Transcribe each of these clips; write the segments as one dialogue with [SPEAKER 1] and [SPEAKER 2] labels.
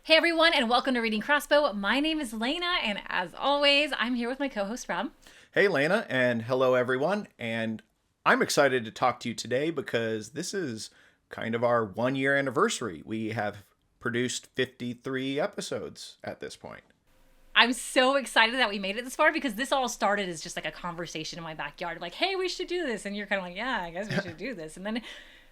[SPEAKER 1] Hey everyone, and welcome to Reading Crossbow. My name is Lana, and as always, I'm here with my co-host Rob.
[SPEAKER 2] Hey, Lana, and hello, everyone. And I'm excited to talk to you today because this is kind of our 1 year anniversary. We have produced 53 episodes at this point.
[SPEAKER 1] I'm so excited that we made it this far because this all started as just like a conversation in my backyard. Like, hey, we should do this. And you're kind of like, yeah, I guess we should do this. And then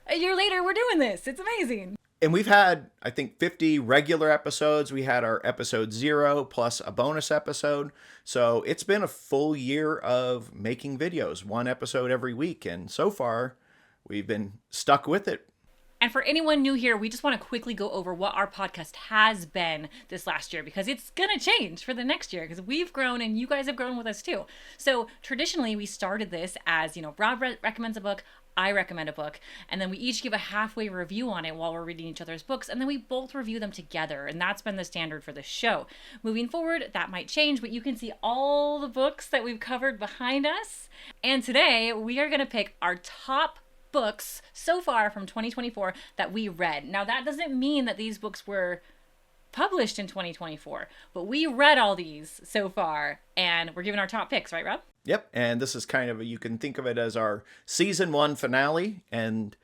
[SPEAKER 1] a year later, we're doing this. It's amazing.
[SPEAKER 2] And we've had, I think, 50 regular episodes. We had our episode 0 plus a bonus episode. So it's been a full year of making videos, one episode every week. And so far, we've been stuck with it.
[SPEAKER 1] And for anyone new here, we just want to quickly go over what our podcast has been this last year because it's going to change for the next year because we've grown and you guys have grown with us too. So traditionally, we started this as, Rob recommends a book, I recommend a book, and then we each give a halfway review on it while we're reading each other's books, and then we both review them together, and that's been the standard for the show. Moving forward, that might change, but you can see all the books that we've covered behind us. And today, we are going to pick our top books so far from 2024 that we read. Now, that doesn't mean that these books were published in 2024, but we read all these so far, and we're giving our top picks, right, Rob?
[SPEAKER 2] Yep, and this is kind of, you can think of it as our season 1 finale, and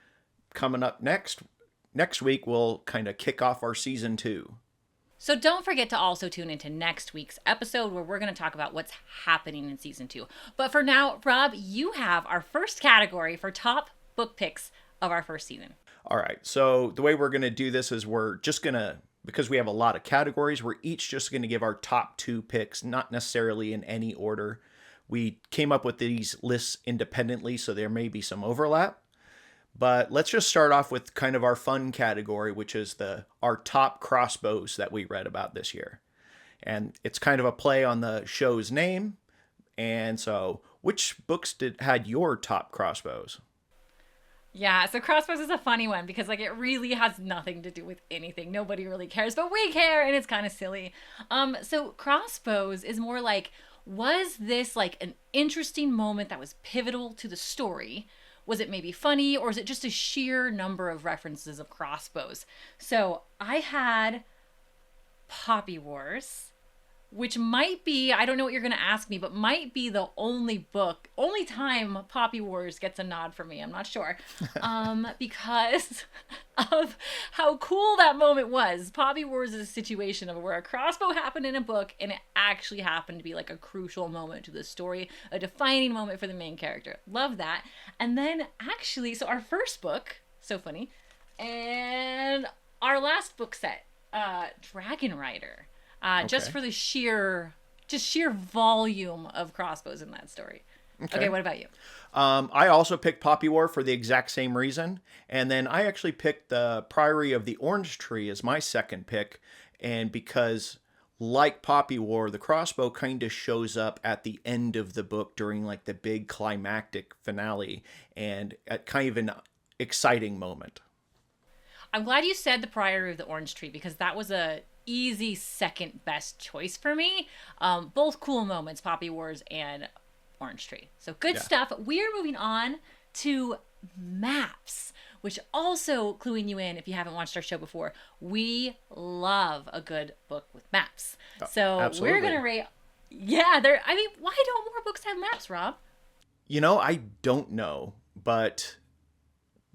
[SPEAKER 2] coming up next week, we'll kind of kick off our season 2.
[SPEAKER 1] So don't forget to also tune into next week's episode where we're going to talk about what's happening in season 2. But for now, Rob, you have our first category for top book picks of our first season.
[SPEAKER 2] All right, so the way we're going to do this is we're just going to, because we have a lot of categories, we're each just going to give our top 2 picks, not necessarily in any order. We came up with these lists independently, so there may be some overlap. But let's just start off with kind of our fun category, which is our top crossbows that we read about this year. And it's kind of a play on the show's name. And so, which books had your top crossbows?
[SPEAKER 1] Yeah, so Crossbows is a funny one because it really has nothing to do with anything. Nobody really cares, but we care, and it's kind of silly. So Crossbows is more like, was this an interesting moment that was pivotal to the story? Was it maybe funny, or is it just a sheer number of references of crossbows? So I had Poppy Wars, which might be, I don't know what you're going to ask me, but might be the only time Poppy Wars gets a nod from me. I'm not sure. Because of how cool that moment was. Poppy Wars is a situation of where a crossbow happened in a book, and it actually happened to be a crucial moment to the story, a defining moment for the main character. Love that. And then actually, so our first book, so funny, and our last book set, Dragon Rider.
[SPEAKER 2] Okay.
[SPEAKER 1] Just for the sheer volume of crossbows in that story. Okay, what about you?
[SPEAKER 2] I also picked Poppy War for the exact same reason. And then I actually picked the Priory of the Orange Tree as my second pick. And because, like Poppy War, the crossbow kind of shows up at the end of the book during the big climactic finale. And at kind of an exciting moment.
[SPEAKER 1] I'm glad you said the Priory of the Orange Tree because that was a easy second best choice for me. Both cool moments, Poppy Wars and Orange Tree. So good stuff. We are moving on to maps, which also cluing you in if you haven't watched our show before. We love a good book with maps. So
[SPEAKER 2] absolutely.
[SPEAKER 1] We're gonna rate. Yeah, why don't more books have maps, Rob?
[SPEAKER 2] I don't know, but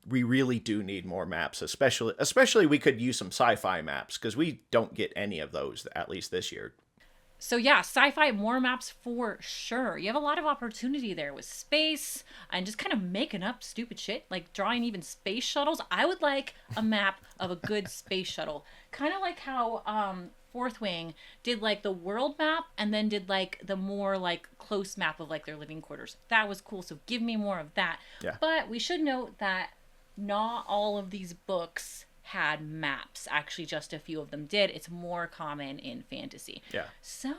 [SPEAKER 2] we really do need more maps, especially we could use some sci-fi maps because we don't get any of those, at least this year.
[SPEAKER 1] So yeah, sci-fi, more maps for sure. You have a lot of opportunity there with space and just kind of making up stupid shit, like drawing even space shuttles. I would like a map of a good space shuttle. Kind of like how Fourth Wing did the world map and then did the more close map of their living quarters. That was cool. So give me more of that.
[SPEAKER 2] Yeah.
[SPEAKER 1] But we should note that not all of these books had maps. Actually, just a few of them did. It's more common in fantasy.
[SPEAKER 2] Yeah.
[SPEAKER 1] So,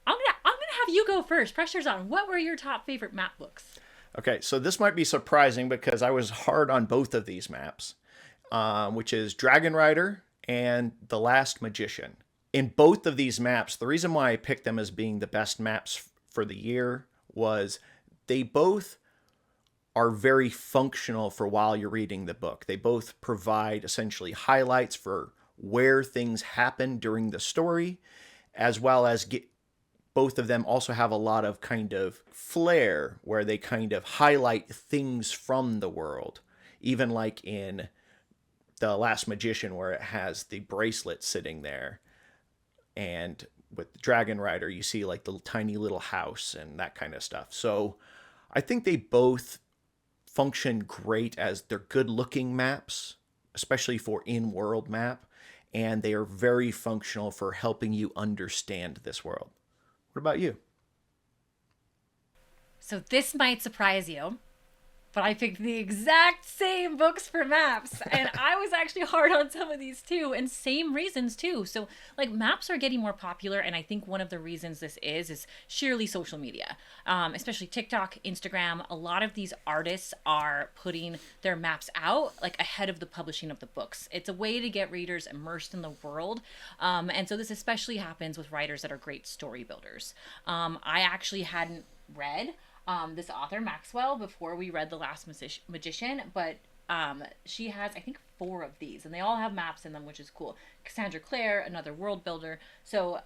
[SPEAKER 1] I'm gonna have you go first. Pressure's on. What were your top favorite map books?
[SPEAKER 2] Okay, so this might be surprising because I was hard on both of these maps, which is Dragon Rider and The Last Magician. In both of these maps, the reason why I picked them as being the best maps for the year was they both are very functional for while you're reading the book. They both provide essentially highlights for where things happen during the story, as well as both of them also have a lot of kind of flair where they kind of highlight things from the world. Even like in The Last Magician, where it has the bracelet sitting there. And with Dragon Rider, you see like the tiny little house and that kind of stuff. So I think they both function great as they're good looking maps, especially for in-world map, and they are very functional for helping you understand this world. What about you?
[SPEAKER 1] So this might surprise you, but I picked the exact same books for maps. And I was actually hard on some of these too, and same reasons too. So, like, maps are getting more popular. And I think one of the reasons this is sheerly social media, especially TikTok, Instagram. A lot of these artists are putting their maps out like ahead of the publishing of the books. It's a way to get readers immersed in the world. And so this especially happens with writers that are great story builders. I actually hadn't read this author Maxwell before we read The Last Magician, but she has, I think, 4 of these, and they all have maps in them, which is cool. Cassandra Clare, another world builder. So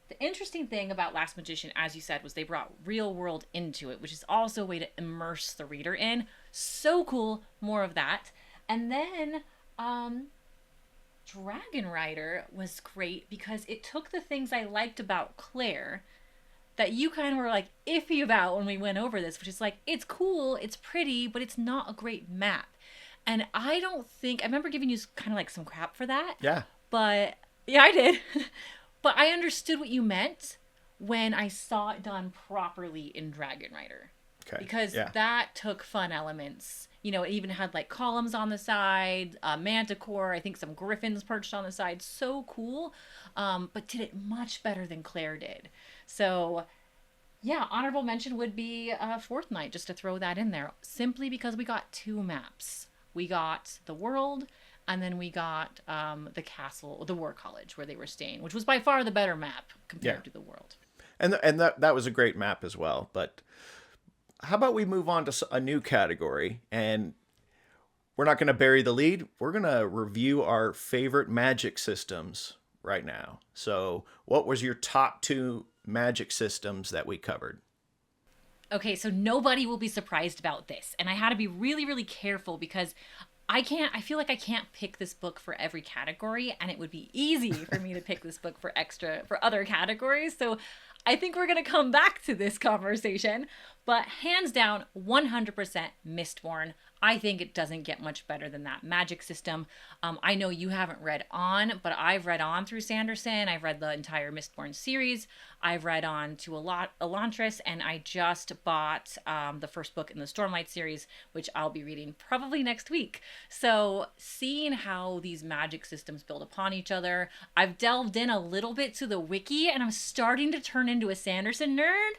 [SPEAKER 1] the interesting thing about Last Magician, as you said, was they brought real world into it, which is also a way to immerse the reader in. So cool, more of that. And then Dragon Rider was great because it took the things I liked about Claire that you kind of were like iffy about when we went over this, which is like, it's cool, it's pretty, but it's not a great map. And I remember giving you kind of like some crap for that.
[SPEAKER 2] Yeah.
[SPEAKER 1] But yeah, I did. But I understood what you meant when I saw it done properly in Dragon Rider.
[SPEAKER 2] Okay.
[SPEAKER 1] Because that took fun elements. You know, it even had like columns on the side, manticore, I think some griffins perched on the side. So cool. But did it much better than Claire did. So, yeah, honorable mention would be Fourth Night, just to throw that in there. Simply because we got 2 maps. We got the world, and then we got the castle, the War College, where they were staying, which was by far the better map compared to the world.
[SPEAKER 2] And that was a great map as well. But how about we move on to a new category? And we're not going to bury the lead. We're going to review our favorite magic systems right now. So what was your top 2 magic systems that we covered?
[SPEAKER 1] Okay, so nobody will be surprised about this. And I had to be really, really careful because I feel like I can't pick this book for every category, and it would be easy for me to pick this book for other categories. So I think we're going to come back to this conversation, but hands down, 100% Mistborn. I think it doesn't get much better than that magic system. I know you haven't read On, but I've read On through Sanderson. I've read the entire Mistborn series. I've read on to Elantris, and I just bought the first book in the Stormlight series, which I'll be reading probably next week. So seeing how these magic systems build upon each other, I've delved in a little bit to the wiki, and I'm starting to turn into a Sanderson nerd,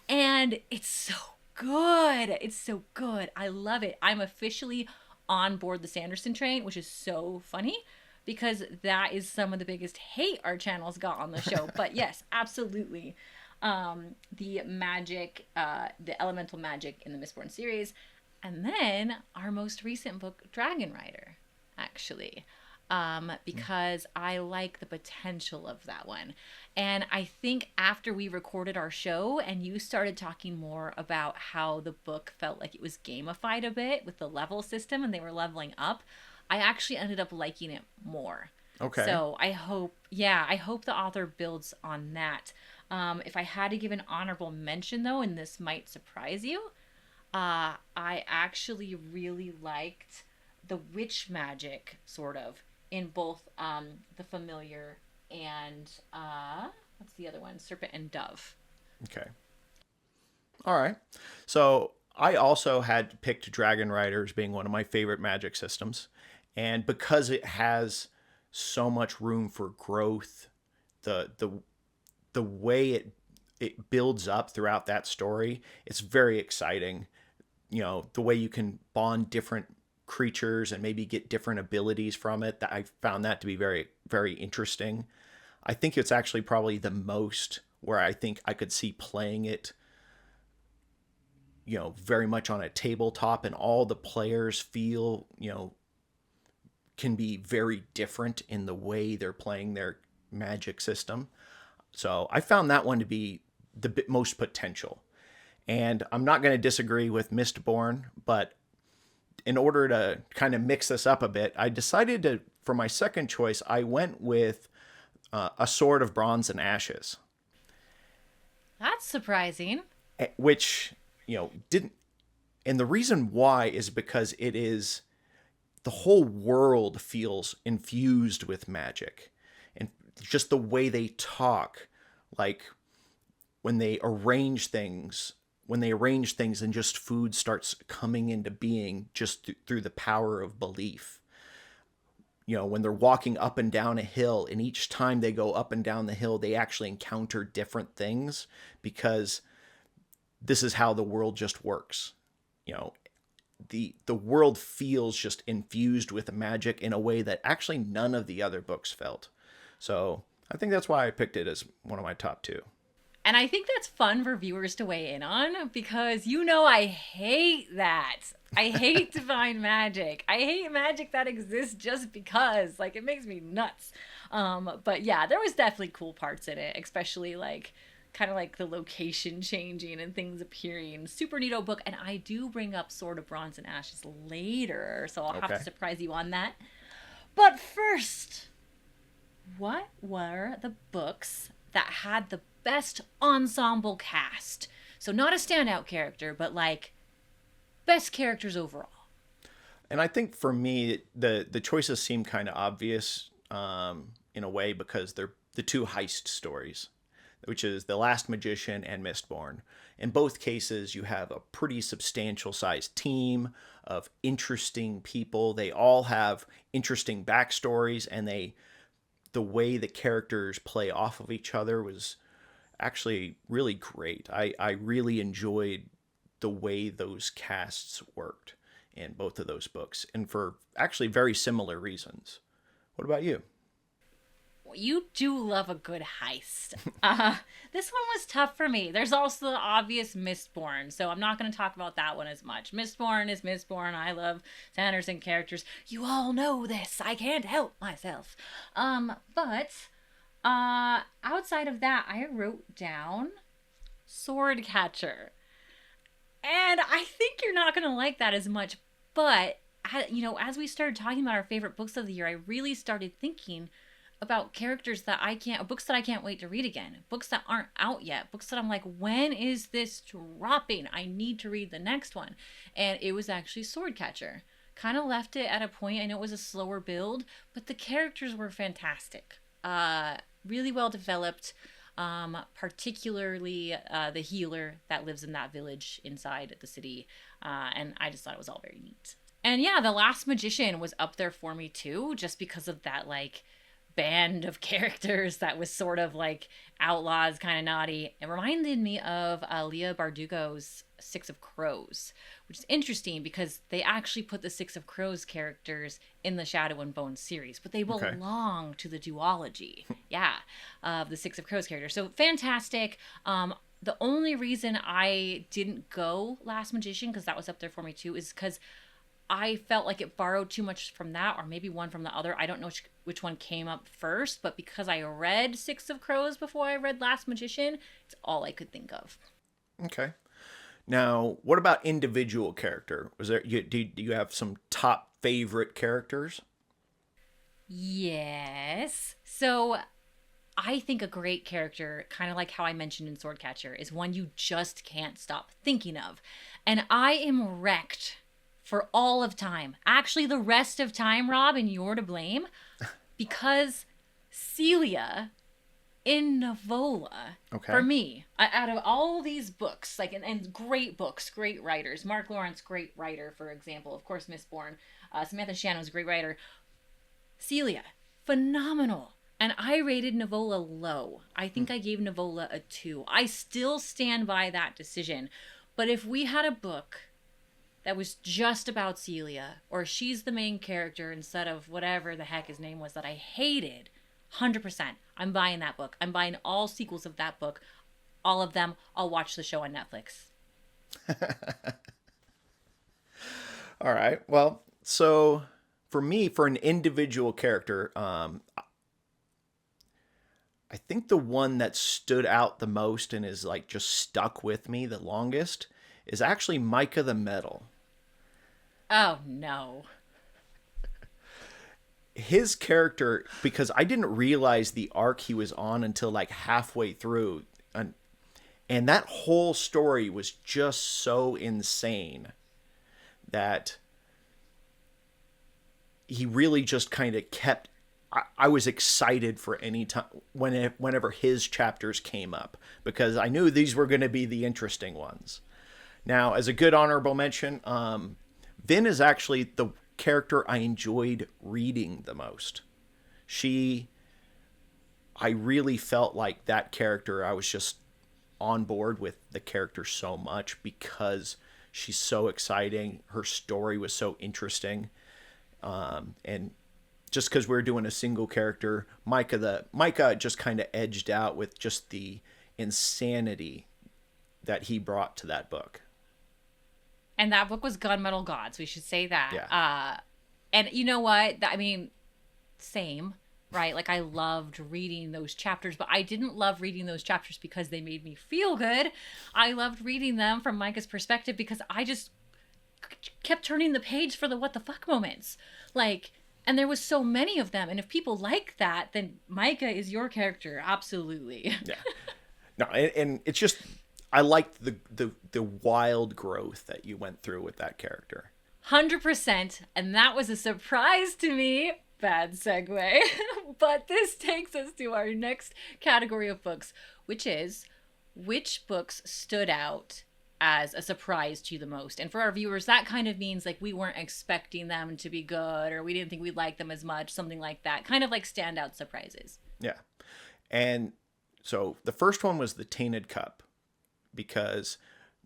[SPEAKER 1] and it's so good. It's so good. I love it. I'm officially on board the Sanderson train, which is so funny because that is some of the biggest hate our channel's got on the show. But yes, absolutely. The magic, the elemental magic in the Mistborn series. And then our most recent book, Dragon Rider, actually. Because I like the potential of that one. And I think after we recorded our show and you started talking more about how the book felt like it was gamified a bit with the level system and they were leveling up, I actually ended up liking it more.
[SPEAKER 2] Okay.
[SPEAKER 1] So I hope the author builds on that. If I had to give an honorable mention though, and this might surprise you, I actually really liked the witch magic sort of in both the familiar and what's the other one? Serpent and Dove.
[SPEAKER 2] Okay. All right. So I also had picked Dragon Rider as being one of my favorite magic systems. And because it has so much room for growth, the way it builds up throughout that story, it's very exciting. You know, the way you can bond different creatures and maybe get different abilities from it, that I found that to be very, very interesting. I think it's actually probably the most where I think I could see playing it, you know, very much on a tabletop and all the players feel, you know, can be very different in the way they're playing their magic system. So I found that one to be the most potential. And I'm not going to disagree with Mistborn, but in order to kind of mix this up a bit, I decided to, for my second choice, I went with A Sword of Bronze and Ashes,
[SPEAKER 1] That's surprising.
[SPEAKER 2] which, didn't. And the reason why is because it is the whole world feels infused with magic. And just the way they talk, like when they arrange things, and just food starts coming into being just through the power of belief. When they're walking up and down a hill, and each time they go up and down the hill, they actually encounter different things because this is how the world just works. The world feels just infused with magic in a way that actually none of the other books felt. So I think that's why I picked it as one of my top two.
[SPEAKER 1] And I think that's fun for viewers to weigh in on because I hate that. I hate divine magic. I hate magic that exists just because. Like, it makes me nuts. But yeah, there was definitely cool parts in it, especially kind of like the location changing and things appearing. Super neato book. And I do bring up Sword of Bronze and Ashes later, so I'll have to surprise you on that. But first, what were the books that had the best ensemble cast? So not a standout character, but best characters overall.
[SPEAKER 2] And I think for me, the choices seem kind of obvious in a way because they're the two heist stories, which is The Last Magician and Mistborn. In both cases, you have a pretty substantial sized team of interesting people. They all have interesting backstories, and the way the characters play off of each other was actually really great. I really enjoyed the way those casts worked in both of those books, and for actually very similar reasons. What about you?
[SPEAKER 1] You do love a good heist. This one was tough for me. There's also the obvious Mistborn, so I'm not going to talk about that one as much. Mistborn is Mistborn. I love Sanderson characters. You all know this. I can't help myself. But outside of that, I wrote down Swordcatcher. And I think you're not going to like that as much, but as we started talking about our favorite books of the year, I really started thinking about books that I can't wait to read again, books that aren't out yet, books that I'm like, when is this dropping? I need to read the next one. And it was actually Swordcatcher. Kind of left it at a point. I know it was a slower build, but the characters were fantastic. Really well developed, particularly the healer that lives in that village inside the city. And I just thought it was all very neat. And yeah, The Last Magician was up there for me too, just because of that band of characters that was sort of outlaws, kind of naughty. It reminded me of Leah Bardugo's Six of Crows, which is interesting because they actually put the Six of Crows characters in the Shadow and Bone series, but they belong to the duology, of the Six of Crows characters. So fantastic. The only reason I didn't go Last Magician, because that was up there for me too, is because I felt like it borrowed too much from that, or maybe one from the other. I don't know which one came up first, but because I read Six of Crows before I read Last Magician, it's all I could think of.
[SPEAKER 2] Okay. Now, what about individual character? Do you have some top favorite characters?
[SPEAKER 1] Yes. So I think a great character, kind of like how I mentioned in Swordcatcher, is one you just can't stop thinking of. And I am wrecked for all of time. Actually, the rest of time, Rob, and you're to blame, because Celia in Nivola, for me, out of all these books, and great books, great writers, Mark Lawrence, great writer, for example, of course, Mistborn, Samantha Shannon was a great writer. Celia, phenomenal. And I rated Nivola low. I think I gave Nivola a 2. I still stand by that decision. But if we had a book that was just about Celia, or she's the main character instead of whatever the heck his name was that I hated, 100%. I'm buying that book. I'm buying all sequels of that book. All of them. I'll watch the show on Netflix.
[SPEAKER 2] All right. Well, so for me, for an individual character, I think the one that stood out the most and is like just stuck with me the longest is actually Micah the Metal.
[SPEAKER 1] Oh, no.
[SPEAKER 2] His character, because I didn't realize the arc he was on until like halfway through. And that whole story was just so insane that he really just kind of kept. I was excited for any time whenever his chapters came up because I knew these were going to be the interesting ones. Now, as a good honorable mention, Vin is actually the character I enjoyed reading the most. I really felt like that character, I was just on board with the character so much because she's so exciting. Her story was so interesting. And just because we're doing a single character, Micah just kind of edged out with just the insanity that he brought to that book.
[SPEAKER 1] And that book was Gunmetal Gods. We should say that.
[SPEAKER 2] Yeah.
[SPEAKER 1] And you know what? I mean, same, right? Like I loved reading those chapters, but I didn't love reading those chapters because they made me feel good. I loved reading them from Micah's perspective because I just kept turning the page for the what the fuck moments. Like, and there was so many of them. And if people like that, then Micah is your character. Absolutely.
[SPEAKER 2] Yeah. No, and it's just, I liked the wild growth that you went through with that character.
[SPEAKER 1] 100%. And that was a surprise to me. Bad segue. But this takes us to our next category of books, which is which books stood out as a surprise to you the most. And for our viewers, that kind of means like we weren't expecting them to be good or we didn't think we'd like them as much, something like that. Kind of like standout surprises.
[SPEAKER 2] Yeah. And so the first one was The Tainted Cup because,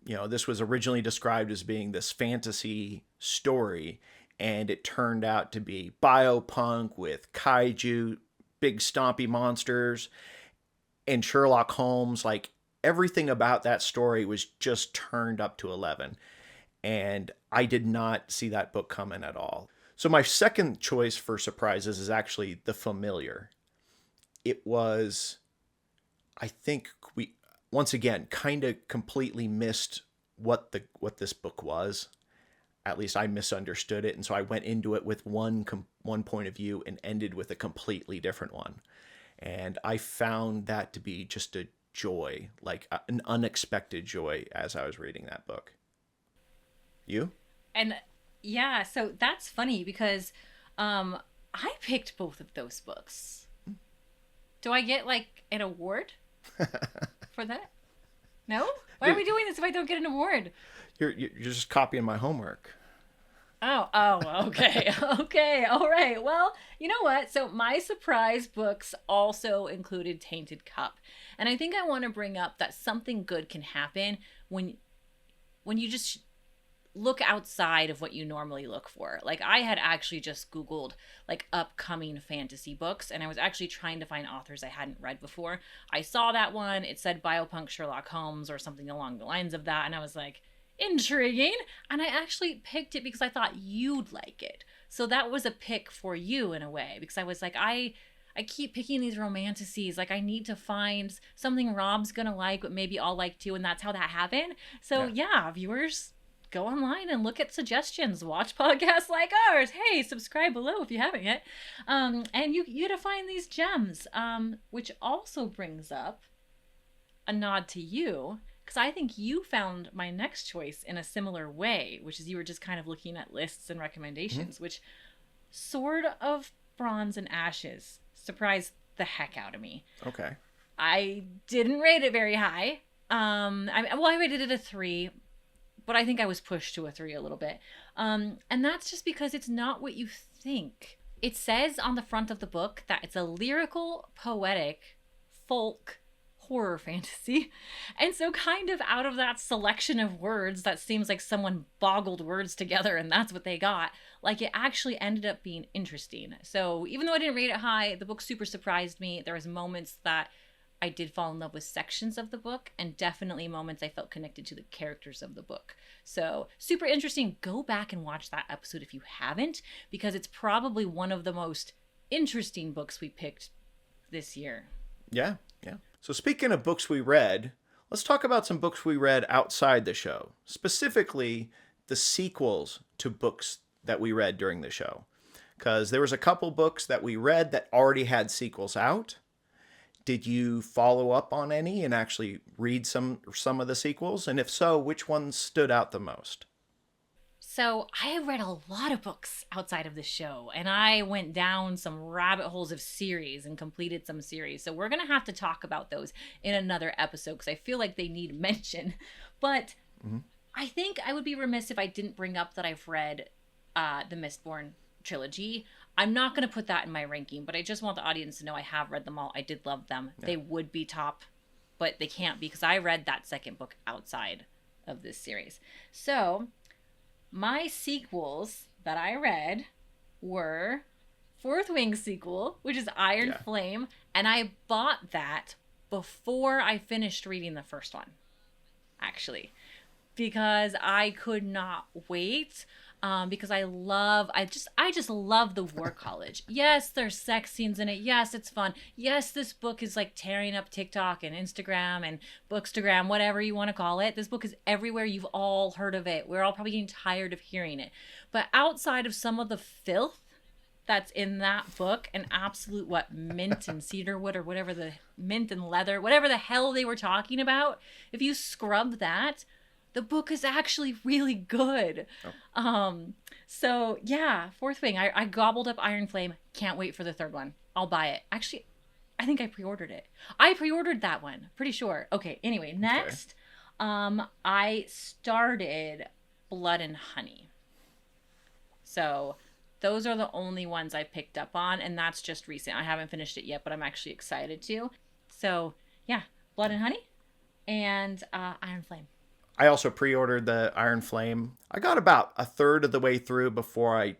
[SPEAKER 2] this was originally described as being this fantasy story and it turned out to be biopunk with kaiju, big stompy monsters, and Sherlock Holmes. Like everything about that story was just turned up to 11. And I did not see that book coming at all. So my second choice for surprises is actually The Familiar. It was, I think we, once again, kind of completely missed what this book was. At least I misunderstood it. And so I went into it with one point of view and ended with a completely different one. And I found that to be just a joy, like an unexpected joy as I was reading that book. You?
[SPEAKER 1] And yeah, so that's funny because I picked both of those books. Do I get like an award for that? No? Why are we doing this if I don't get an award?
[SPEAKER 2] You're just copying my homework.
[SPEAKER 1] Oh, okay. Okay, all right. Well, you know what? So my surprise books also included Tainted Cup. And I think I want to bring up that something good can happen when you just look outside of what you normally look for. Like I had actually just Googled like upcoming fantasy books and I was actually trying to find authors I hadn't read before. I saw that one. It said biopunk Sherlock Holmes or something along the lines of that. And I was like, intriguing. And I actually picked it because I thought you'd like it. So that was a pick for you in a way because I was like, I keep picking these romanticities. Like I need to find something Rob's gonna like, but maybe I'll like too. And that's how that happened. So yeah viewers, go online and look at suggestions. Watch podcasts like ours. Hey, subscribe below if you haven't yet. And you get to find these gems, which also brings up a nod to you, because I think you found my next choice in a similar way, which is you were just kind of looking at lists and recommendations, which Sword of Bronze and Ashes surprised the heck out of me.
[SPEAKER 2] Okay.
[SPEAKER 1] I didn't rate it very high. I rated it a 3, but I think I was pushed to a 3 a little bit. And that's just because it's not what you think. It says on the front of the book that it's a lyrical, poetic, folk horror fantasy. And so kind of out of that selection of words that seems like someone boggled words together and that's what they got, like it actually ended up being interesting. So even though I didn't rate it high, the book super surprised me. There was moments that I did fall in love with sections of the book, and definitely moments I felt connected to the characters of the book. So super interesting. Go back and watch that episode if you haven't, because it's probably one of the most interesting books we picked this year.
[SPEAKER 2] Yeah, yeah. So speaking of books we read, let's talk about some books we read outside the show, specifically the sequels to books that we read during the show. Because there was a couple books that we read that already had sequels out. Did you follow up on any and actually read some of the sequels? And if so, which ones stood out the most?
[SPEAKER 1] So I have read a lot of books outside of the show, and I went down some rabbit holes of series and completed some series. So we're going to have to talk about those in another episode because I feel like they need mention. But I think I would be remiss if I didn't bring up that I've read the Mistborn trilogy. I'm not going to put that in my ranking, but I just want the audience to know I have read them all. I did love them. Yeah. They would be top, but they can't because I read that second book outside of this series. So my sequels that I read were Fourth Wing sequel, which is Iron Flame, and I bought that before I finished reading the first one, actually, because I could not wait. Because I just love the War College. Yes, there's sex scenes in it. Yes, it's fun. Yes, this book is like tearing up TikTok and Instagram and Bookstagram, whatever you want to call it. This book is everywhere. You've all heard of it. We're all probably getting tired of hearing it. But outside of some of the filth that's in that book, and absolute mint and cedarwood or whatever, the mint and leather, whatever the hell they were talking about, if you scrub that, the book is actually really good. So yeah, Fourth Wing. I gobbled up Iron Flame. Can't wait for the third one. I'll buy it. Actually, I think I pre-ordered it. I pre-ordered that one. Pretty sure. Okay. Anyway, next, I started Blood and Honey. So those are the only ones I picked up on, and that's just recent. I haven't finished it yet, but I'm actually excited to. So yeah, Blood and Honey and Iron Flame.
[SPEAKER 2] I also pre-ordered the Iron Flame. I got about a third of the way through before I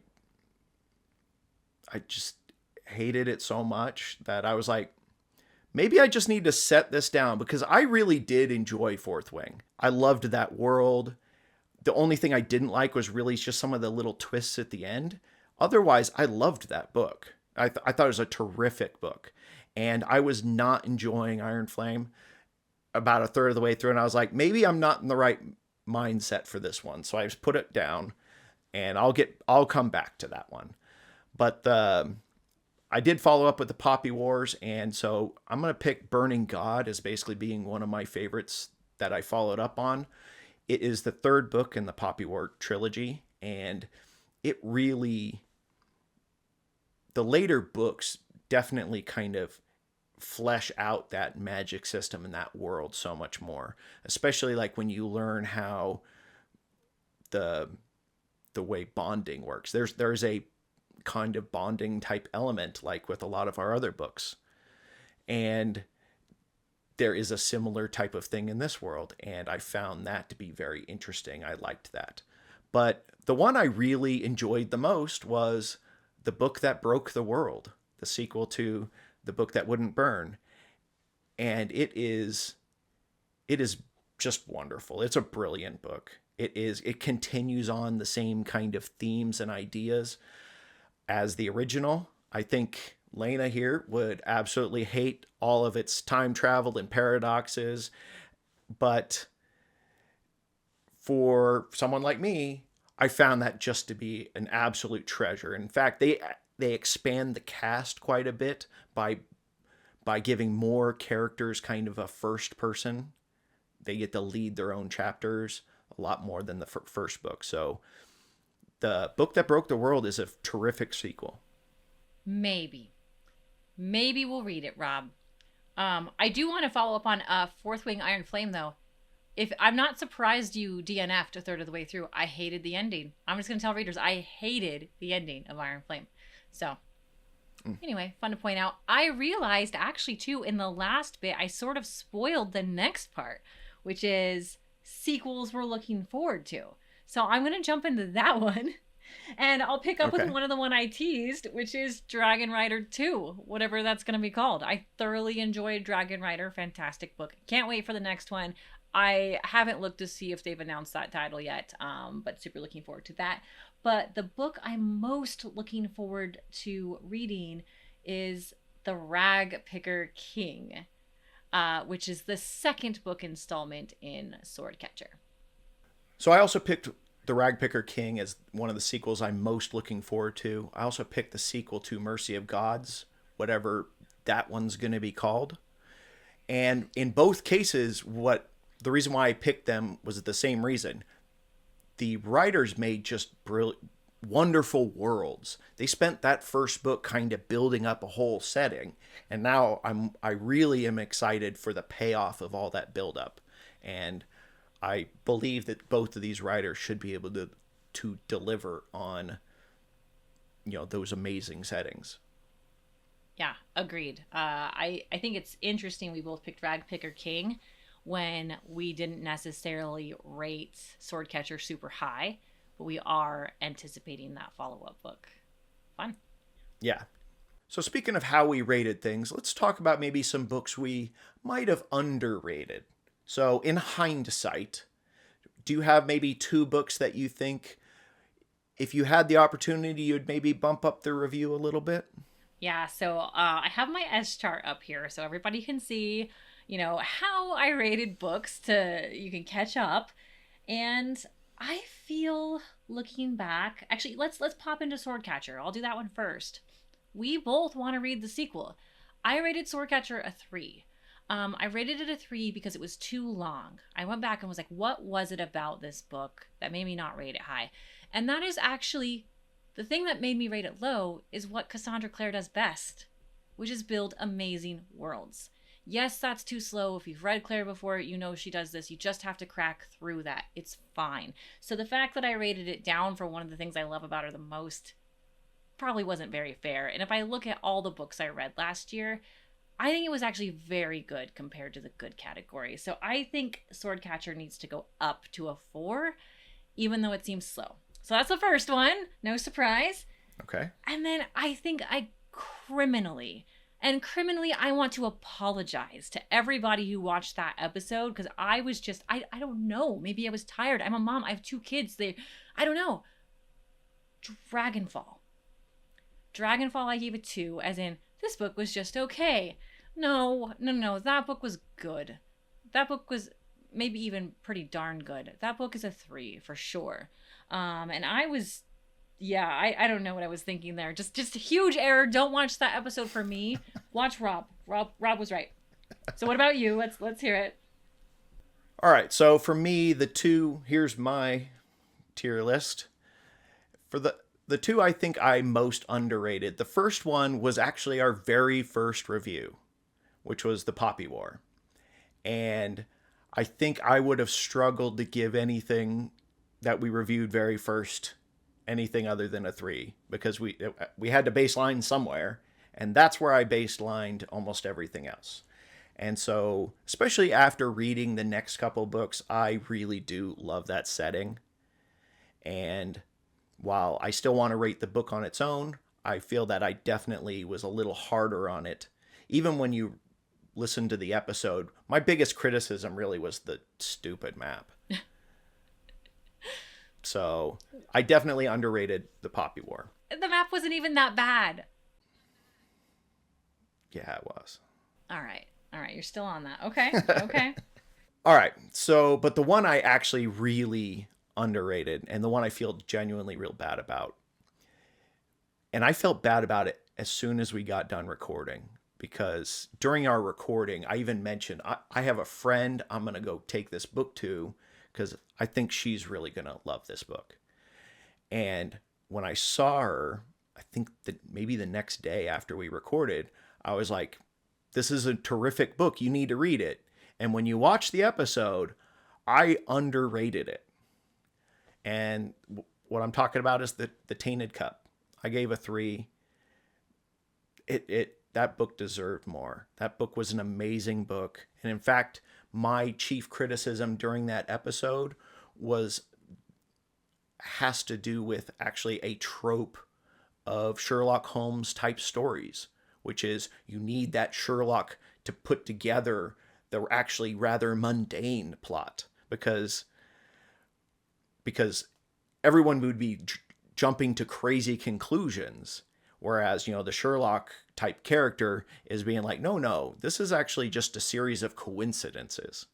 [SPEAKER 2] just hated it so much that I was like, maybe I just need to set this down, because I really did enjoy Fourth Wing. I loved that world. The only thing I didn't like was really just some of the little twists at the end. Otherwise, I loved that book. I thought it was a terrific book. And I was not enjoying Iron Flame about a third of the way through, and I was like, maybe I'm not in the right mindset for this one. So I just put it down, and I'll come back to that one. But I did follow up with the Poppy Wars, and so I'm going to pick Burning God as basically being one of my favorites that I followed up on. It is the third book in the Poppy War trilogy, and it really, the later books definitely kind of flesh out that magic system in that world so much more, especially like when you learn how the way bonding works. There's a kind of bonding type element like with a lot of our other books, and there is a similar type of thing in this world, and I found that to be very interesting. I liked that. But the one I really enjoyed the most was The Book That Broke the World, the sequel to The Book That Wouldn't Burn. And it is just wonderful. It's a brilliant book. It continues on the same kind of themes and ideas as the original. I think Lana here would absolutely hate all of its time travel and paradoxes, but for someone like me, I found that just to be an absolute treasure. In fact, they expand the cast quite a bit by giving more characters kind of a first person. They get to lead their own chapters a lot more than the first book. So The Book That Broke the World is a terrific sequel.
[SPEAKER 1] Maybe we'll read it, Rob. I do want to follow up on Fourth Wing Iron Flame, though. If I'm not surprised you DNF'd a third of the way through. I hated the ending. I'm just going to tell readers I hated the ending of Iron Flame. So anyway, fun to point out. I realized actually too in the last bit I sort of spoiled the next part, which is sequels we're looking forward to. So I'm going to jump into that one. And I'll pick up with
[SPEAKER 2] Okay.
[SPEAKER 1] one of the one I teased, which is Dragon Rider 2, whatever that's going to be called. I thoroughly enjoyed Dragon Rider. Fantastic book. Can't wait for the next one. I haven't looked to see if they've announced that title yet, but super looking forward to that. But the book I'm most looking forward to reading is The Rag Picker King, which is the second book installment in Swordcatcher.
[SPEAKER 2] So I also picked The Ragpicker King as one of the sequels I'm most looking forward to. I also picked the sequel to Mercy of Gods, whatever that one's going to be called. And in both cases, what the reason why I picked them was the same reason. The writers made just brilliant, wonderful worlds. They spent that first book kind of building up a whole setting, and now I really am excited for the payoff of all that buildup. And I believe that both of these writers should be able to deliver on those amazing settings.
[SPEAKER 1] Yeah, agreed. I think it's interesting we both picked Rag Picker King when we didn't necessarily rate Swordcatcher super high, but we are anticipating that follow up book. Fun.
[SPEAKER 2] Yeah. So speaking of how we rated things, let's talk about maybe some books we might have underrated. So in hindsight, do you have maybe two books that you think if you had the opportunity, you'd maybe bump up the review a little bit?
[SPEAKER 1] Yeah, so I have my S chart up here so everybody can see, how I rated books to you can catch up. And I feel looking back, actually let's pop into Swordcatcher. I'll do that one first. We both want to read the sequel. I rated Swordcatcher a 3. I rated it a 3 because it was too long. I went back and was like, what was it about this book that made me not rate it high? And that is actually the thing that made me rate it low is what Cassandra Clare does best, which is build amazing worlds. Yes, that's too slow. If you've read Claire before, you know she does this. You just have to crack through that. It's fine. So the fact that I rated it down for one of the things I love about her the most probably wasn't very fair. And if I look at all the books I read last year, I think it was actually very good compared to the good category. So I think Swordcatcher needs to go up to a 4, even though it seems slow. So that's the first one. No surprise.
[SPEAKER 2] Okay.
[SPEAKER 1] And then I think I criminally I want to apologize to everybody who watched that episode because I was just, I don't know. Maybe I was tired. I'm a mom. I have 2 kids. I don't know. Dragonfall. I gave it 2, as in, this book was just okay. No. That book was good. That book was maybe even pretty darn good. That book is a 3 for sure. And I was, yeah, I don't know what I was thinking there. Just a huge error. Don't watch that episode for me. Watch Rob. Rob was right. So what about you? Let's hear it.
[SPEAKER 2] All right. So for me, here's my tier list. For the 2 I think I most underrated. The first one was actually our very first review, which was The Poppy War. And I think I would have struggled to give anything that we reviewed very first anything other than a 3 because we had to baseline somewhere, and that's where I baselined almost everything else. And so, especially after reading the next couple books, I really do love that setting. And while I still want to rate the book on its own, I feel that I definitely was a little harder on it. Even when you listen to the episode, my biggest criticism really was the stupid map. So I definitely underrated The Poppy War.
[SPEAKER 1] The map wasn't even that bad.
[SPEAKER 2] Yeah, it was.
[SPEAKER 1] All right. You're still on that. Okay.
[SPEAKER 2] All right. So, but the one I actually really underrated and the one I feel genuinely real bad about, and I felt bad about it as soon as we got done recording, because during our recording, I even mentioned, I have a friend I'm going to go take this book to because I think she's really going to love this book. And when I saw her, I think that maybe the next day after we recorded, I was like, this is a terrific book. You need to read it. And when you watch the episode, I underrated it. And what I'm talking about is the Tainted Cup. I gave a 3. That book deserved more. That book was an amazing book. And in fact, my chief criticism during that episode was has to do with actually a trope of Sherlock Holmes type stories, which is you need that Sherlock to put together the actually rather mundane plot because everyone would be jumping to crazy conclusions, whereas the Sherlock type character is being like, no, this is actually just a series of coincidences,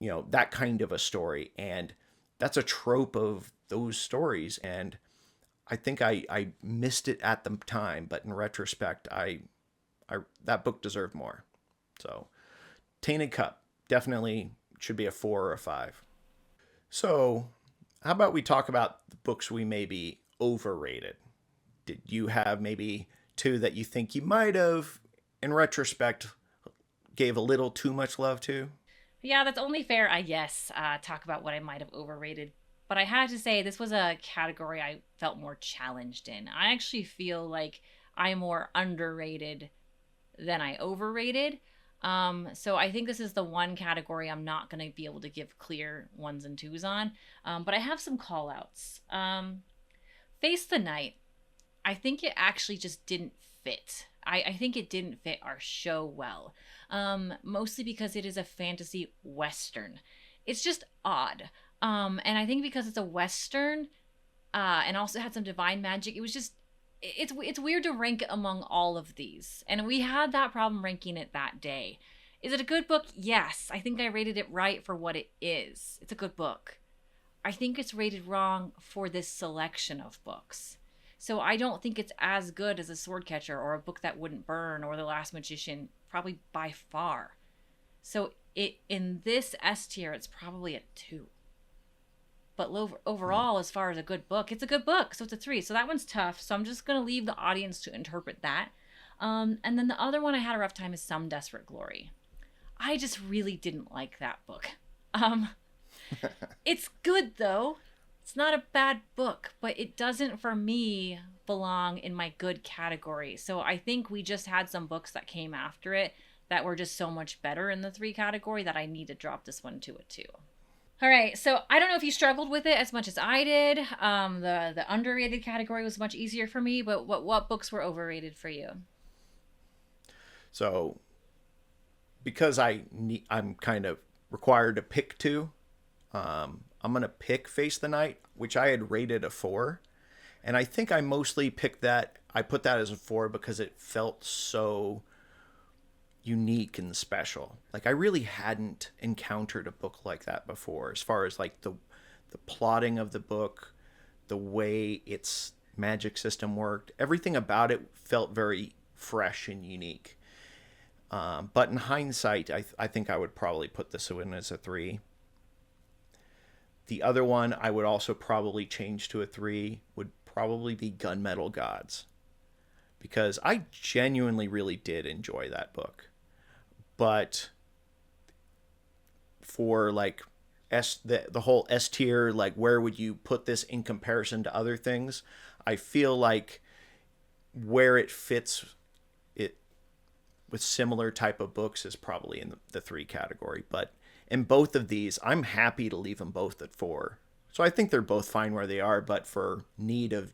[SPEAKER 2] that kind of a story. And that's a trope of those stories, and I think I missed it at the time, but in retrospect, I that book deserved more. So, Tainted Cup definitely should be a 4 or a 5. So, how about we talk about the books we maybe overrated? Did you have maybe two that you think you might have, in retrospect, gave a little too much love to?
[SPEAKER 1] Yeah, that's only fair, I guess, talk about what I might have overrated. But I had to say, this was a category I felt more challenged in. I actually feel like I'm more underrated than I overrated. So I think this is the one category I'm not going to be able to give clear ones and twos on. But I have some call outs. Face the Night. I think it actually just didn't fit. I think it didn't fit our show well. Mostly because it is a fantasy western. It's just odd. And I think because it's a western, and also had some divine magic, it was just it's weird to rank it among all of these. And we had that problem ranking it that day. Is it a good book? Yes. I think I rated it right for what it is. It's a good book. I think it's rated wrong for this selection of books. So I don't think it's as good as A Swordcatcher or A Book That Wouldn't Burn or The Last Magician, probably by far. So in this S tier, it's probably a 2. But overall, as far as a good book, it's a good book. So it's a 3. So that one's tough. So I'm just going to leave the audience to interpret that. And then the other one I had a rough time is Some Desperate Glory. I just really didn't like that book. It's good, though. It's not a bad book, but it doesn't, for me, belong in my good category. So I think we just had some books that came after it that were just so much better in the 3 category that I need to drop this one to a 2. All right, so I don't know if you struggled with it as much as I did. The underrated category was much easier for me, but what books were overrated for you?
[SPEAKER 2] So, because I'm kind of required to pick 2, I'm going to pick Face the Night, which I had rated a 4. And I think I mostly picked that. I put that as a 4 because it felt so unique and special. Like I really hadn't encountered a book like that before, as far as like the plotting of the book, the way its magic system worked. Everything about it felt very fresh and unique. But in hindsight, I think I would probably put this in as a 3. The other one I would also probably change to a 3 would probably be Gunmetal Gods, because I genuinely really did enjoy that book. But for like the whole S tier, like where would you put this in comparison to other things? I feel like where it fits it with similar type of books is probably in the 3 category. But in both of these, I'm happy to leave them both at 4. So I think they're both fine where they are, but for need of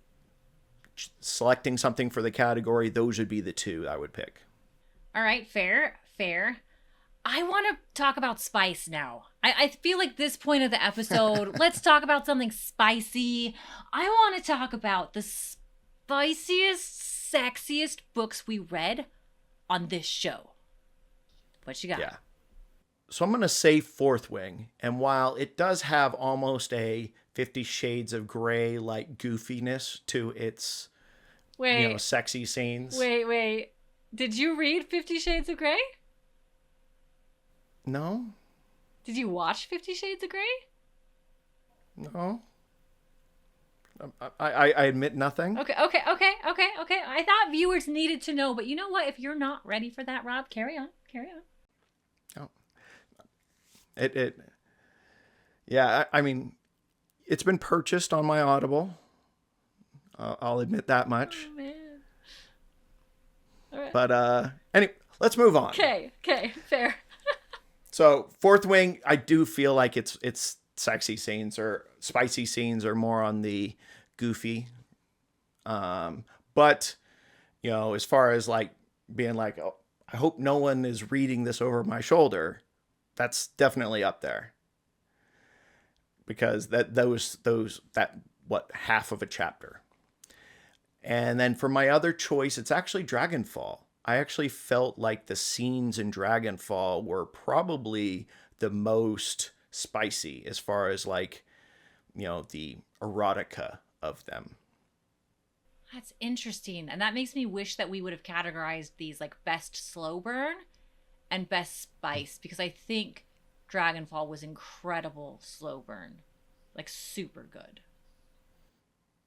[SPEAKER 2] selecting something for the category, those would be the 2 I would pick.
[SPEAKER 1] All right, fair. I want to talk about spice now. I feel like this point of the episode, let's talk about something spicy. I want to talk about the spiciest, sexiest books we read on this show. What you got?
[SPEAKER 2] Yeah. So I'm going to say Fourth Wing. And while it does have almost a 50 Shades of Grey like goofiness to its sexy scenes.
[SPEAKER 1] Wait. Did you read 50 Shades of Grey?
[SPEAKER 2] No.
[SPEAKER 1] Did you watch 50 Shades of Grey?
[SPEAKER 2] No. I admit nothing.
[SPEAKER 1] Okay. I thought viewers needed to know, but you know what? If you're not ready for that, Rob, carry on.
[SPEAKER 2] Oh. Yeah, I mean, it's been purchased on my Audible. I'll admit that much.
[SPEAKER 1] Oh, man. All right.
[SPEAKER 2] But anyway, let's move on.
[SPEAKER 1] Okay, fair.
[SPEAKER 2] So Fourth Wing, I do feel like it's sexy scenes or spicy scenes are more on the goofy. But as far as like being like, oh, I hope no one is reading this over my shoulder, that's definitely up there because that what half of a chapter. And then for my other choice, it's actually Dragonfall. I actually felt like the scenes in Dragonfall were probably the most spicy as far as like, the erotica of them.
[SPEAKER 1] That's interesting. And that makes me wish that we would have categorized these like best slow burn and best spice because I think Dragonfall was incredible slow burn. Like super good.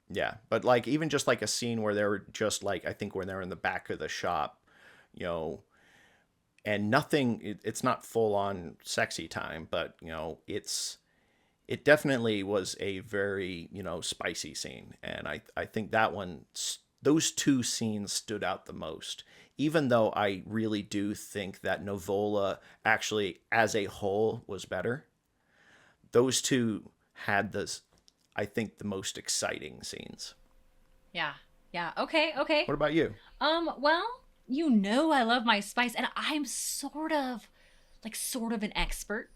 [SPEAKER 2] Yeah, but like even just like a scene where they're just like I think when they're in the back of the shop, you know, and nothing it's not full on sexy time, but it definitely was a very, spicy scene and I think that one those two scenes stood out the most. Even though I really do think that Novola actually as a whole was better, those two had this I think the most exciting scenes.
[SPEAKER 1] Yeah. Yeah. Okay. Okay.
[SPEAKER 2] What about you?
[SPEAKER 1] Well, I love my spice and I'm sort of an expert.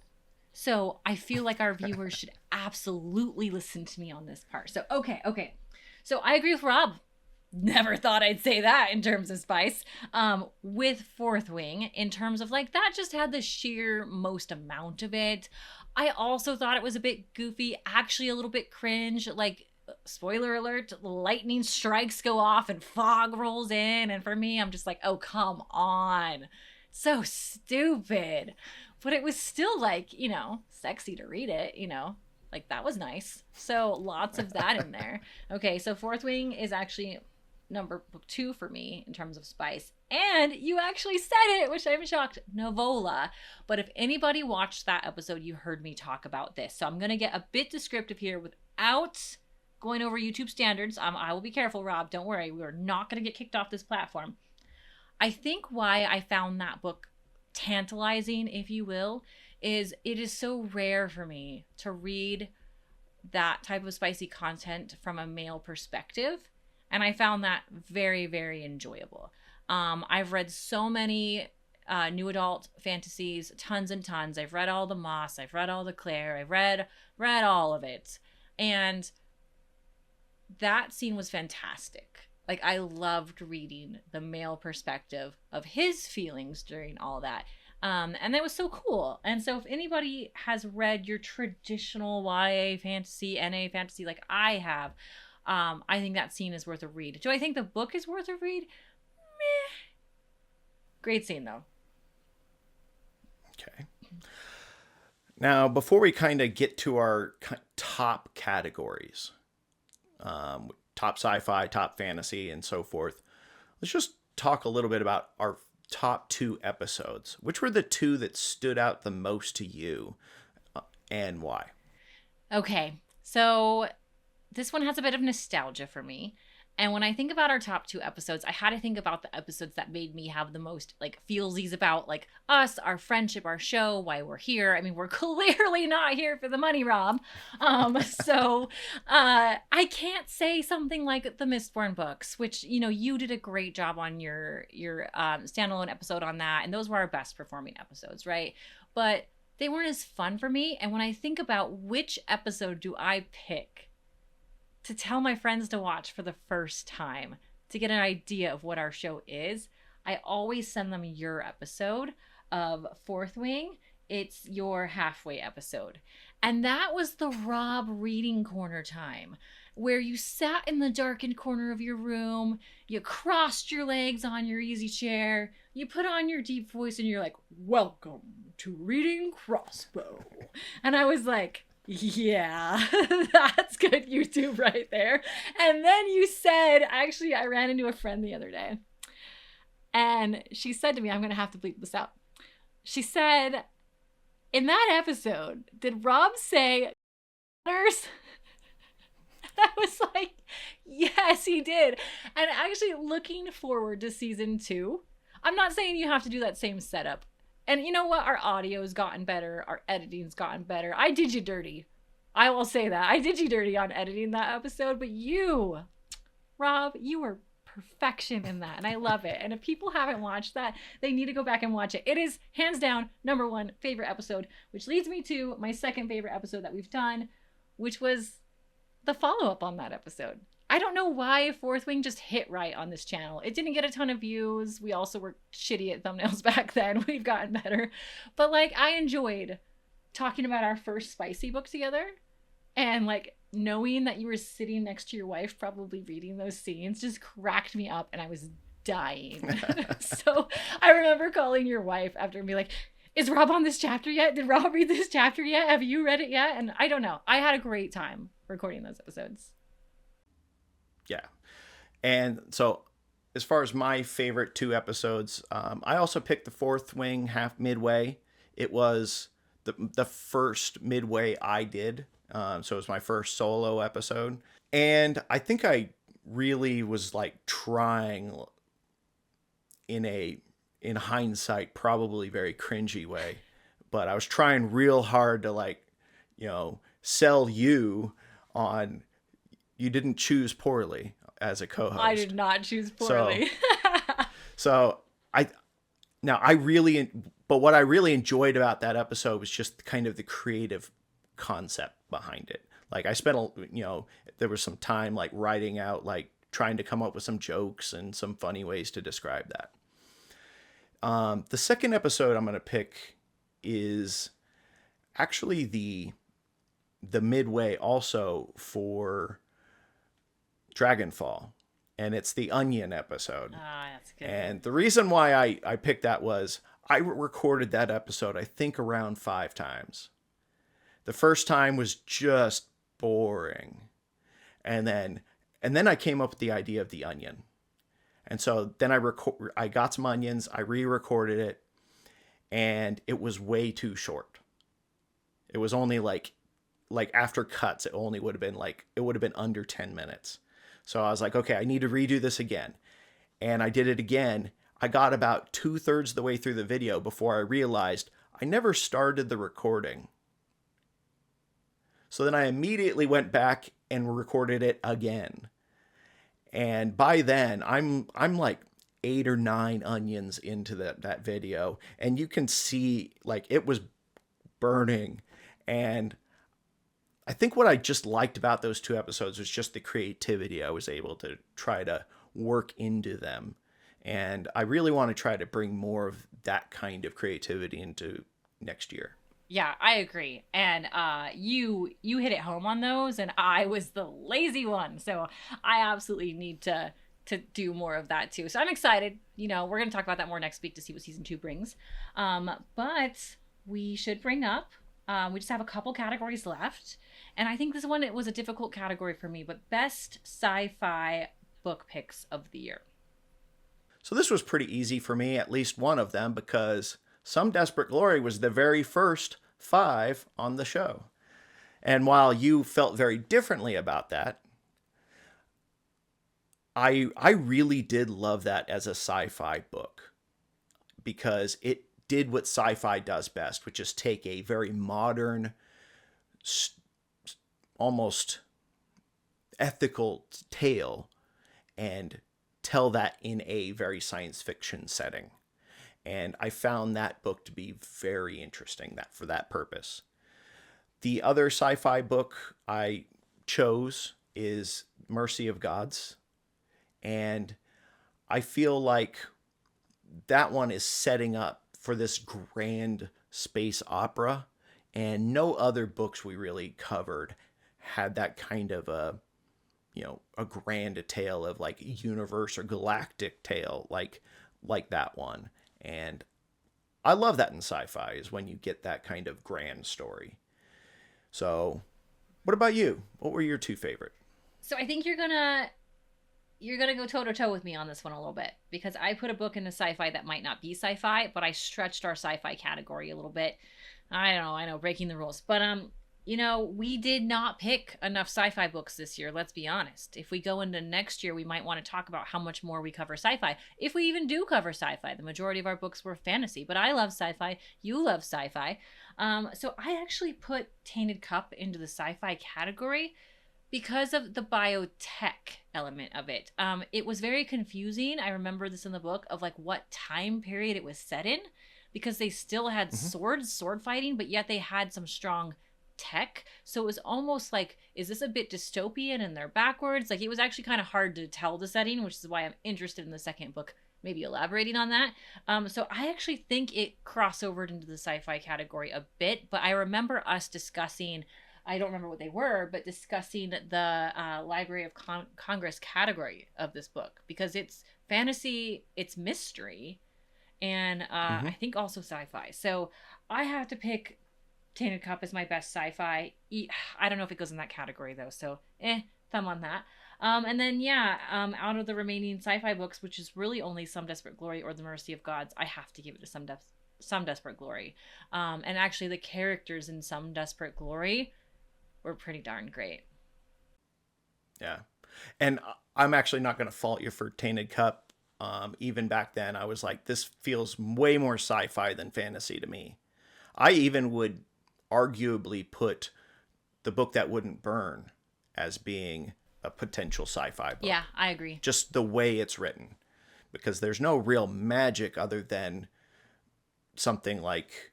[SPEAKER 1] So I feel like our viewers should absolutely listen to me on this part. So, okay. Okay. So I agree with Rob. Never thought I'd say that in terms of spice. With Fourth Wing, in terms of like that just had the sheer most amount of it. I also thought it was a bit goofy, actually a little bit cringe. Like, spoiler alert, lightning strikes go off and fog rolls in. And for me, I'm just like, oh, come on. So stupid. But it was still like, sexy to read it, like that was nice. So lots of that in there. Okay, so Fourth Wing is actually book 2 for me in terms of spice. And you actually said it, which I'm shocked, Novola. But if anybody watched that episode, you heard me talk about this. So I'm going to get a bit descriptive here without going over YouTube standards. I will be careful, Rob. Don't worry. We are not going to get kicked off this platform. I think why I found that book tantalizing, if you will, is it is so rare for me to read that type of spicy content from a male perspective. And I found that very, very enjoyable. I've read so many new adult fantasies, tons and tons. I've read all the Moss. I've read all the Claire. I've read all of it. And that scene was fantastic. Like, I loved reading the male perspective of his feelings during all that. And that was so cool. And so if anybody has read your traditional YA fantasy, NA fantasy like I have, I think that scene is worth a read. Do I think the book is worth a read? Meh. Great scene, though.
[SPEAKER 2] Okay. Now, before we kind of get to our top categories, top sci-fi, top fantasy, and so forth, let's just talk a little bit about our top 2 episodes. Which were the 2 that stood out the most to you, and why?
[SPEAKER 1] Okay, so this one has a bit of nostalgia for me. And when I think about our top 2 episodes, I had to think about the episodes that made me have the most like feelsies about like us, our friendship, our show, why we're here. I mean, we're clearly not here for the money, Rob. So I can't say something like the Mistborn books, which, you did a great job on your standalone episode on that. And those were our best performing episodes, right? But they weren't as fun for me. And when I think about which episode do I pick to tell my friends to watch for the first time to get an idea of what our show is, I always send them your episode of Fourth Wing. It's your halfway episode. And that was the Rob reading corner time where you sat in the darkened corner of your room, you crossed your legs on your easy chair, you put on your deep voice and you're like, welcome to reading Crossbow. And I was like, yeah, that's good YouTube right there. And then you said, actually, I ran into a friend the other day and she said to me, I'm going to have to bleep this out. She said, in that episode, did Rob say nurse? I was like, yes, he did. And actually looking forward to season 2, I'm not saying you have to do that same setup. And you know what? Our audio's gotten better. Our editing's gotten better. I did you dirty. I will say that. I did you dirty on editing that episode, but you, Rob, you were perfection in that, and I love it. And if people haven't watched that, they need to go back and watch it. It is hands down number one favorite episode, which leads me to my second favorite episode that we've done, which was the follow-up on that episode. I don't know why Fourth Wing just hit right on this channel. It didn't get a ton of views. We also were shitty at thumbnails back then. We've gotten better. But like, I enjoyed talking about our first spicy book together, and like knowing that you were sitting next to your wife probably reading those scenes just cracked me up, and I was dying. So I remember calling your wife after and be like, is Rob on this chapter yet? Did Rob read this chapter yet? Have you read it yet? And I don't know. I had a great time recording those episodes.
[SPEAKER 2] Yeah. And so as far as my favorite 2 episodes, I also picked the Fourth Wing half midway. It was the first midway I did. So it was my first solo episode. And I think I really was like trying in hindsight, probably very cringy way, but I was trying real hard to like, sell you on, you didn't choose poorly as a co-host.
[SPEAKER 1] I did not choose poorly.
[SPEAKER 2] So but what I really enjoyed about that episode was just kind of the creative concept behind it. Like I spent, there was some time like writing out, like trying to come up with some jokes and some funny ways to describe that. The second episode I'm going to pick is actually the midway also for Dragonfall, and it's the Onion episode.
[SPEAKER 1] That's good.
[SPEAKER 2] And the reason why I picked that was I recorded that episode, I think, around 5 times. The first time was just boring. And then I came up with the idea of the onion. And so then I got some onions, I re-recorded it, and it was way too short. It was only like after cuts, it would have been under 10 minutes. So I was like, okay, I need to redo this again. And I did it again. I got about 2/3 of the way through the video before I realized I never started the recording. So then I immediately went back and recorded it again. And by then I'm like 8 or 9 onions into that video, and you can see like it was burning. And I think what I just liked about those 2 episodes was just the creativity I was able to try to work into them. And I really want to try to bring more of that kind of creativity into next year.
[SPEAKER 1] Yeah, I agree. And you hit it home on those, and I was the lazy one. So I absolutely need to do more of that too. So I'm excited. We're going to talk about that more next week to see what season 2 brings. But we should bring up, we just have a couple categories left. And I think this one, it was a difficult category for me, but best sci-fi book picks of the year.
[SPEAKER 2] So this was pretty easy for me, at least one of them, because Some Desperate Glory was the very first 5 on the show. And while you felt very differently about that, I really did love that as a sci-fi book, because it did what sci-fi does best, which is take a very modern, almost ethical tale and tell that in a very science fiction setting. And I found that book to be very interesting for that purpose. The other sci-fi book I chose is Mercy of Gods. And I feel like that one is setting up for this grand space opera. And no other books we really covered had that kind of a grand tale of like universe or galactic tale like that one. And I love that in sci-fi, is when you get that kind of grand story. So what about you? What were your 2 favorite?
[SPEAKER 1] So I think you're gonna go toe-to-toe with me on this one a little bit, because I put a book into sci-fi that might not be sci-fi, but I stretched our sci-fi category a little bit. I know, breaking the rules. But We did not pick enough sci-fi books this year, let's be honest. If we go into next year, we might want to talk about how much more we cover sci-fi. If we even do cover sci-fi, the majority of our books were fantasy, but I love sci-fi. You love sci-fi. So I actually put Tainted Cup into the sci-fi category because of the biotech element of it. It was very confusing. I remember this in the book of like what time period it was set in, because they still had sword fighting, but yet they had some strong tech. So it was almost like, is this a bit dystopian and they're backwards? Like, it was actually kind of hard to tell the setting, which is why I'm interested in the second book, maybe elaborating on that. So I actually think it crossovered into the sci-fi category a bit, but I remember us discussing, I don't remember what they were, but discussing the Library of Congress category of this book, because it's fantasy, it's mystery, and I think also sci-fi. So I have to pick Tainted Cup as my best sci-fi. I don't know if it goes in that category though, so thumb on that. And then out of the remaining sci-fi books, which is really only Some Desperate Glory or The Mercy of Gods, I have to give it to Some Desperate Glory. And actually the characters in Some Desperate Glory were pretty darn great.
[SPEAKER 2] Yeah. And I'm actually not going to fault you for Tainted Cup. Even back then, I was like, this feels way more sci-fi than fantasy to me. I even would arguably put The Book That Wouldn't Burn as being a potential sci-fi book.
[SPEAKER 1] Yeah, I agree.
[SPEAKER 2] Just the way it's written. Because there's no real magic other than something like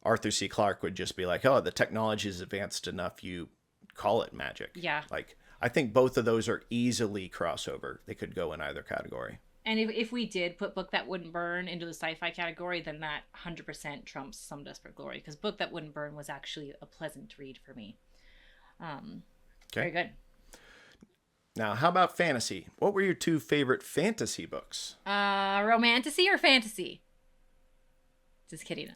[SPEAKER 2] Arthur C. Clarke would just be like, oh, the technology is advanced enough, you call it magic.
[SPEAKER 1] Yeah.
[SPEAKER 2] Like, I think both of those are easily crossover. They could go in either category.
[SPEAKER 1] And if we did put Book That Wouldn't Burn into the sci-fi category, then that 100% trumps Some Desperate Glory, because Book That Wouldn't Burn was actually a pleasant read for me. Very good.
[SPEAKER 2] Now, how about fantasy? What were your two favorite fantasy books?
[SPEAKER 1] Romantasy or fantasy? Just kidding.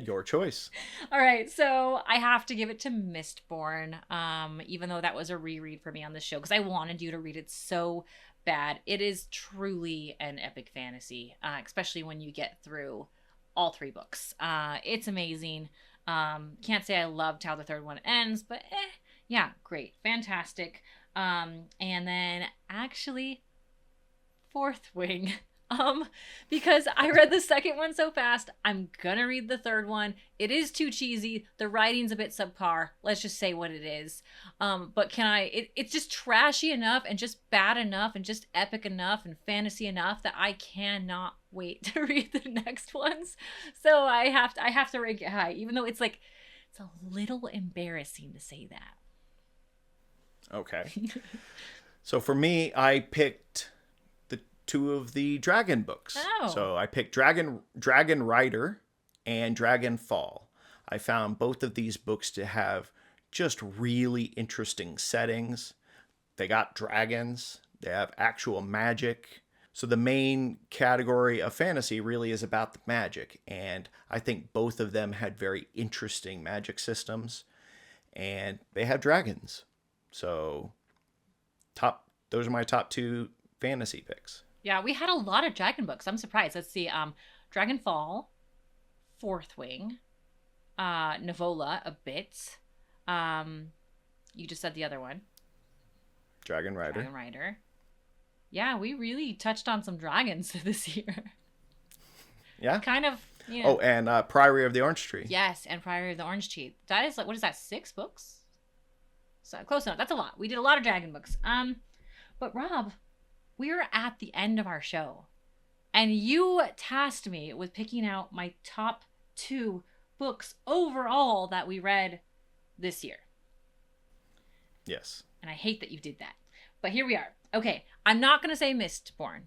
[SPEAKER 2] Your choice.
[SPEAKER 1] All right, so I have to give it to Mistborn, even though that was a reread for me on the show, because I wanted you to read it so bad. It is truly an epic fantasy, especially when you get through all three books. It's amazing. Can't say I loved how the third one ends, but yeah, great, fantastic. And then actually, Fourth Wing. Because I read the second one so fast, I'm gonna read the third one. It is too cheesy. The writing's a bit subpar. Let's just say what it is. But it's just trashy enough and just bad enough and just epic enough and fantasy enough that I cannot wait to read the next ones. So I have to rank it high, even though it's a little embarrassing to say that.
[SPEAKER 2] Okay. So for me, I picked two of the dragon books.
[SPEAKER 1] Oh.
[SPEAKER 2] So I picked Dragon Rider and Dragon Fall. I found both of these books to have just really interesting settings. They got dragons. They have actual magic. So the main category of fantasy really is about the magic. And I think both of them had very interesting magic systems. And they had dragons. So those are my top two fantasy picks.
[SPEAKER 1] Yeah, we had a lot of dragon books. I'm surprised. Let's see. Dragonfall, Fourth Wing, Nivola a bit. You just said the other one.
[SPEAKER 2] Dragon Rider.
[SPEAKER 1] Yeah, we really touched on some dragons this year.
[SPEAKER 2] Yeah.
[SPEAKER 1] Kind of.
[SPEAKER 2] Oh, and Priory of the Orange Tree.
[SPEAKER 1] Yes, and Priory of the Orange Tree. That is what is that? 6 books? So close enough. That's a lot. We did a lot of dragon books. But Rob, we're at the end of our show, and you tasked me with picking out my top 2 books overall that we read this year.
[SPEAKER 2] Yes.
[SPEAKER 1] And I hate that you did that. But here we are. Okay, I'm not going to say Mistborn,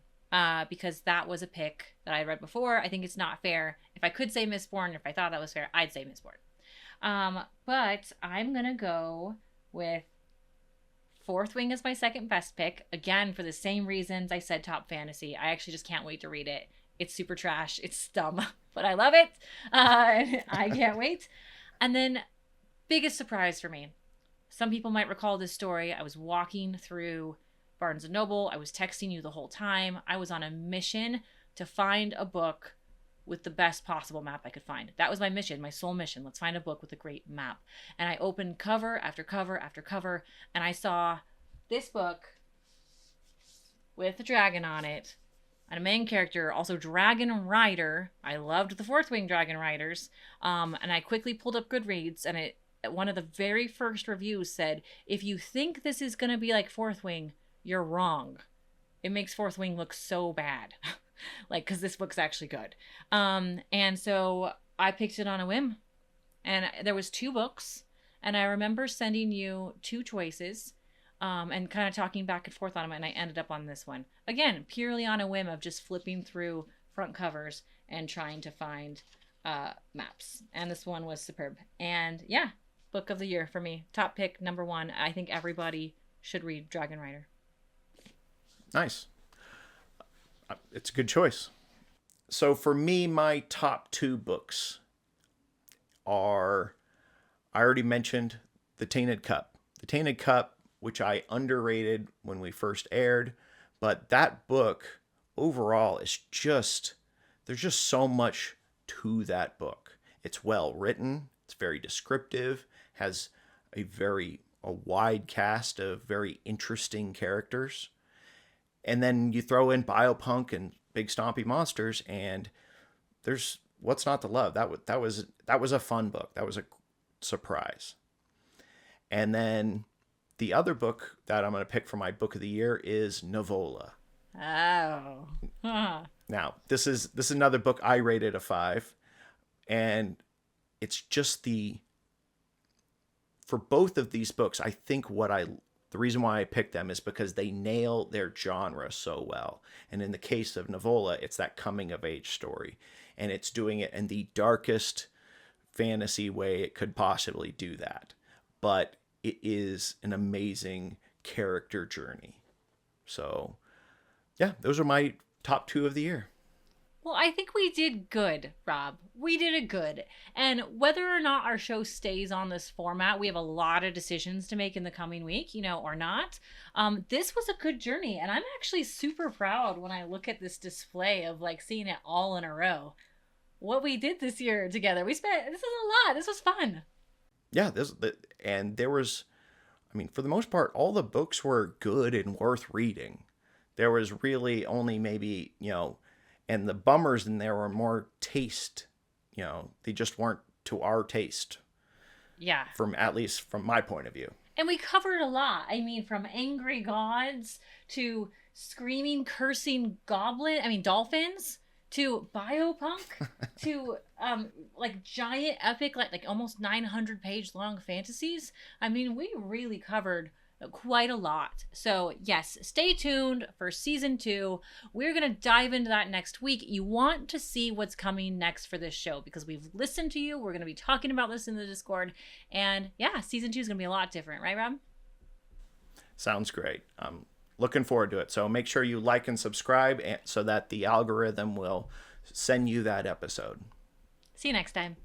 [SPEAKER 1] because that was a pick that I read before. I think it's not fair. If I could say Mistborn, if I thought that was fair, I'd say Mistborn. But I'm going to go with Fourth Wing as my second best pick, again for the same reasons I said top fantasy. I actually just can't wait to read it. It's super trash. It's dumb, but I love it. I can't wait. And then, biggest surprise for me. Some people might recall this story. I was walking through Barnes & Noble. I was texting you the whole time. I was on a mission to find a book with the best possible map I could find. That was my mission, my sole mission. Let's find a book with a great map. And I opened cover after cover after cover, and I saw this book with a dragon on it and a main character, also Dragon Rider. I loved the Fourth Wing Dragon Riders. And I quickly pulled up Goodreads, and one of the very first reviews said, if you think this is going to be like Fourth Wing, you're wrong. It makes Fourth Wing look so bad. Like, because this book's actually good. And so I picked it on a whim. And there was 2 books. And I remember sending you 2 choices. And kind of talking back and forth on them, and I ended up on this one. Again, purely on a whim of just flipping through front covers and trying to find maps. And this one was superb. And yeah, book of the year for me. Top pick, number 1. I think everybody should read Dragon Rider.
[SPEAKER 2] Nice. It's a good choice. So for me, my top 2 books are, I already mentioned The Tainted Cup. The Tainted Cup, which I underrated when we first aired, but that book overall is just, there's just so much to that book. It's well written, it's very descriptive, has a wide cast of very interesting characters. And then you throw in biopunk and big stompy monsters, and there's what's not to love. That was a fun book. That was a surprise. And then the other book that I'm going to pick for my book of the year is Novola.
[SPEAKER 1] Oh.
[SPEAKER 2] Now, this is another book I rated a 5, and it's just for both of these books, I think the reason why I picked them is because they nail their genre so well. And in the case of Novola, it's that coming of age story, and it's doing it in the darkest fantasy way it could possibly do that. But it is an amazing character journey. So, yeah, those are my top 2 of the year.
[SPEAKER 1] Well, I think we did good, Rob. We did it good. And whether or not our show stays on this format, we have a lot of decisions to make in the coming week, or not. This was a good journey, and I'm actually super proud when I look at this display of seeing it all in a row. What we did this year together. This is a lot. This was fun.
[SPEAKER 2] Yeah, and there was, for the most part, all the books were good and worth reading. There was really only maybe, and the bummers in there were more taste, they just weren't to our taste.
[SPEAKER 1] Yeah.
[SPEAKER 2] At least from my point of view.
[SPEAKER 1] And we covered a lot. From angry gods to screaming, cursing dolphins, to biopunk, to giant epic, like almost 900 page long fantasies. We really covered quite a lot. So yes, stay tuned for season 2. We're going to dive into that next week. You want to see what's coming next for this show because we've listened to you. We're going to be talking about this in the Discord. And yeah, season 2 is going to be a lot different, right, Rob?
[SPEAKER 2] Sounds great. I'm looking forward to it. So make sure you like and subscribe so that the algorithm will send you that episode.
[SPEAKER 1] See you next time.